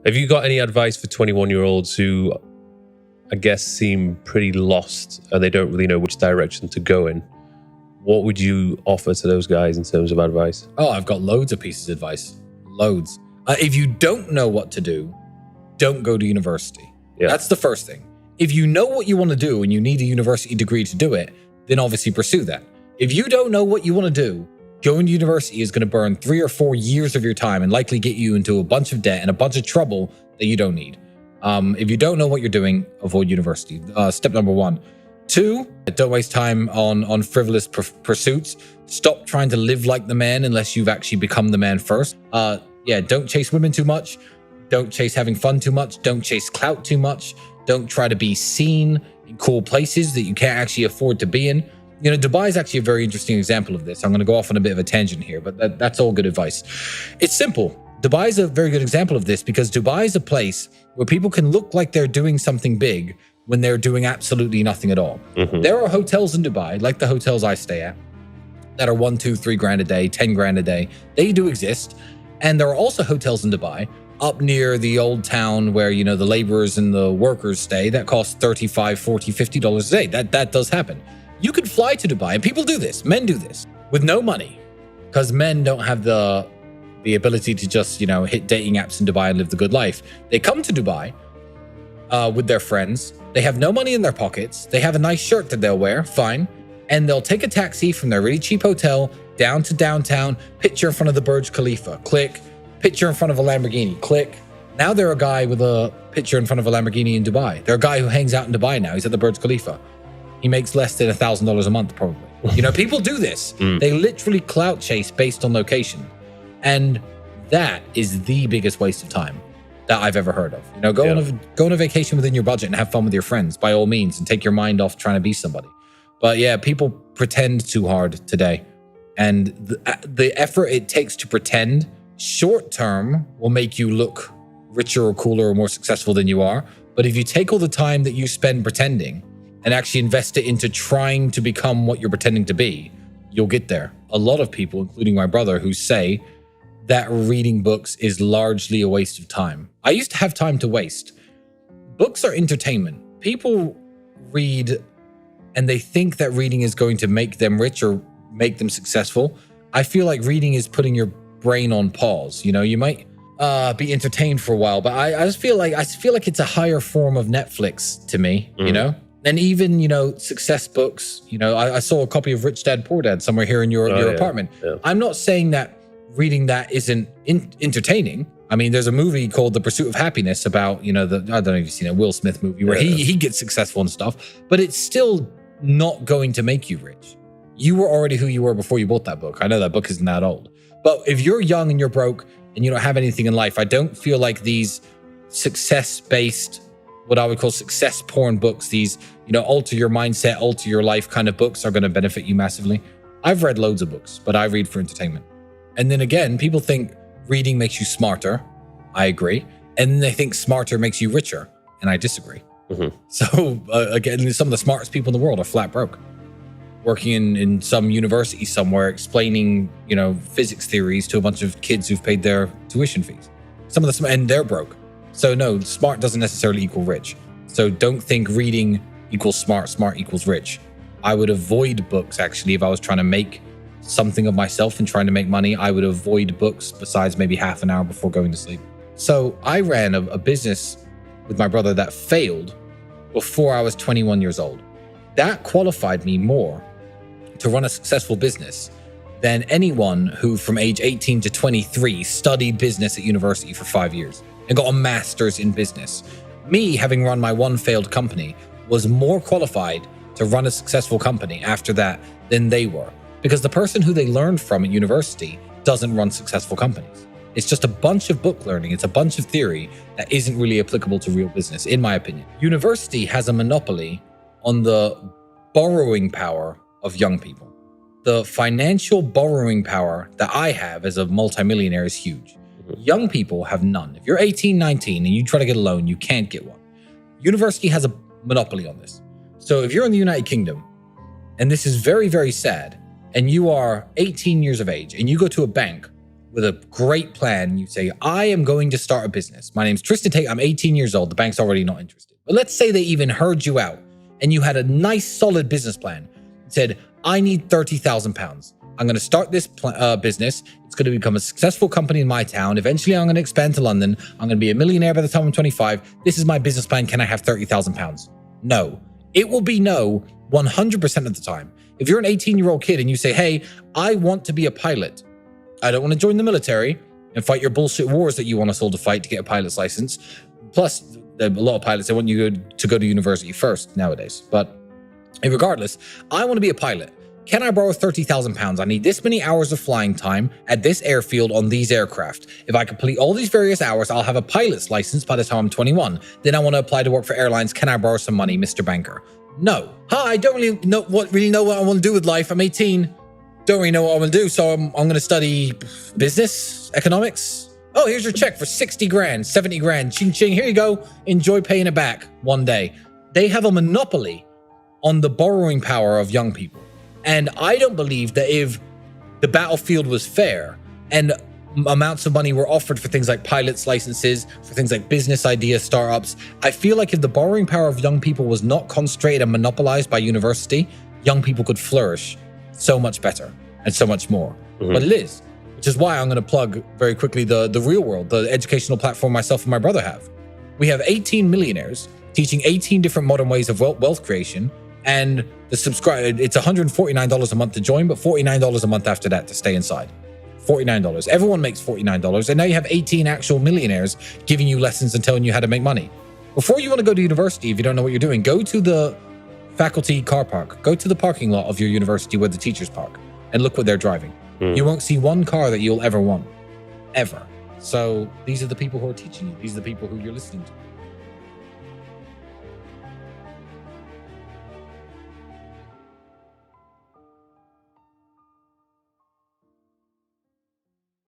Have you got any advice for 21-year-olds who, I guess, seem pretty lost and they don't really know which direction to go in? What would you offer to those guys in terms of advice? Oh, I've got loads of pieces of advice. Loads. If you don't know what to do, don't go to university. Yeah. That's the first thing. If you know what you want to do and you need a university degree to do it, then obviously pursue that. If you don't know what you want to do, going to university is going to burn 3 or 4 years of your time and likely get you into a bunch of debt and a bunch of trouble that you don't need. If you don't know what you're doing, avoid university. Step number 1. 2, don't waste time on frivolous pursuits. Stop trying to live like the man unless you've actually become the man first. Don't chase women too much. Don't chase having fun too much. Don't chase clout too much. Don't try to be seen in cool places that you can't actually afford to be in. You know, Dubai is actually a very interesting example of this. I'm going to go off on a bit of a tangent here, but that's all good advice. It's simple. Dubai is a very good example of this because Dubai is a place where people can look like they're doing something big when they're doing absolutely nothing at all. Mm-hmm. There are hotels in Dubai, like the hotels I stay at, that are 1, 2, 3 grand a day, 10 grand a day. They do exist. And there are also hotels in Dubai up near the old town where, you know, the laborers and the workers stay that cost $35, $40, $50 a day. That does happen. You could fly to Dubai, and people do this. Men do this with no money because men don't have the ability to just, you know, hit dating apps in Dubai and live the good life. They come to Dubai with their friends. They have no money in their pockets. They have a nice shirt that they'll wear, fine. And they'll take a taxi from their really cheap hotel down to downtown, picture in front of the Burj Khalifa, click, picture in front of a Lamborghini, click. Now they're a guy with a picture in front of a Lamborghini in Dubai. They're a guy who hangs out in Dubai now. He's at the Burj Khalifa. He makes less than $1,000 a month, probably. You know, people do this. They literally clout chase based on location. And that is the biggest waste of time that I've ever heard of. You know, go on a vacation within your budget and have fun with your friends, by all means, and take your mind off trying to be somebody. But yeah, people pretend too hard today. And the effort it takes to pretend short term will make you look richer or cooler or more successful than you are. But if you take all the time that you spend pretending and actually invest it into trying to become what you're pretending to be, you'll get there. A lot of people, including my brother, who say that reading books is largely a waste of time. I used to have time to waste. Books are entertainment. People read and they think that reading is going to make them rich or make them successful. I feel like reading is putting your brain on pause. You know, you might be entertained for a while, but I just feel like it's a higher form of Netflix to me, you know? And even, you know, success books, you know, I saw a copy of Rich Dad, Poor Dad somewhere here in your apartment. Yeah. I'm not saying that reading that isn't entertaining. I mean, there's a movie called The Pursuit of Happiness about, you know, I don't know if you've seen a Will Smith movie where he gets successful and stuff, but it's still not going to make you rich. You were already who you were before you bought that book. I know that book isn't that old. But if you're young and you're broke and you don't have anything in life, I don't feel like these success-based, what I would call success porn books, these, you know, alter your mindset, alter your life kind of books are going to benefit you massively. I've read loads of books, but I read for entertainment. And then again, people think reading makes you smarter. I agree. And then they think smarter makes you richer. And I disagree. Mm-hmm. So again, some of the smartest people in the world are flat broke, working in some university somewhere, explaining, you know, physics theories to a bunch of kids who've paid their tuition fees. Some of them, and they're broke. So no, smart doesn't necessarily equal rich. So don't think reading equals smart, smart equals rich. I would avoid books, actually, if I was trying to make something of myself and trying to make money. I would avoid books besides maybe half an hour before going to sleep. So I ran a business with my brother that failed before I was 21 years old. That qualified me more to run a successful business than anyone who from age 18 to 23 studied business at university for 5 years and got a master's in business. Me, having run my one failed company, was more qualified to run a successful company after that than they were. Because the person who they learned from at university doesn't run successful companies. It's just a bunch of book learning. It's a bunch of theory that isn't really applicable to real business, in my opinion. University has a monopoly on the borrowing power of young people. The financial borrowing power that I have as a multimillionaire is huge. Young people have none. If you're 18, 19, and you try to get a loan, you can't get one. University has a monopoly on this. So if you're in the United Kingdom, and this is very, very sad, and you are 18 years of age, and you go to a bank with a great plan. You say, I am going to start a business. My name's Tristan Tate. I'm 18 years old. The bank's already not interested. But let's say they even heard you out and you had a nice, solid business plan. You said, I need £30,000. I'm going to start this business. It's going to become a successful company in my town. Eventually, I'm going to expand to London. I'm going to be a millionaire by the time I'm 25. This is my business plan. Can I have £30,000? No. It will be no 100% of the time. If you're an 18-year-old kid and you say, hey, I want to be a pilot. I don't want to join the military and fight your bullshit wars that you want us all to fight to get a pilot's license. Plus, a lot of pilots, they want you to go to university first nowadays. But regardless, I want to be a pilot. Can I borrow £30,000? I need this many hours of flying time at this airfield on these aircraft. If I complete all these various hours, I'll have a pilot's license by the time I'm 21. Then I want to apply to work for airlines. Can I borrow some money, Mr. Banker? No. Hi, I don't really know what I want to do with life. I'm 18. Don't really know what I want to do. So I'm going to study business, economics. Oh, here's your check for 60 grand, 70 grand. Ching, ching. Here you go. Enjoy paying it back one day. They have a monopoly on the borrowing power of young people. And I don't believe that if the battlefield was fair and amounts of money were offered for things like pilots' licenses, for things like business idea startups, I feel like if the borrowing power of young people was not concentrated and monopolized by university, young people could flourish so much better and so much more. But it is, which is why I'm going to plug very quickly the Real World, the educational platform myself and my brother have. We have 18 millionaires teaching 18 different modern ways of wealth creation. And the subscribe, it's $149 a month to join, but $49 a month after that to stay inside. $49. Everyone makes $49. And now you have 18 actual millionaires giving you lessons and telling you how to make money. Before you want to go to university, if you don't know what you're doing, go to the faculty car park. Go to the parking lot of your university where the teachers park and look what they're driving. You won't see one car that you'll ever want. Ever. So these are the people who are teaching you. These are the people who you're listening to.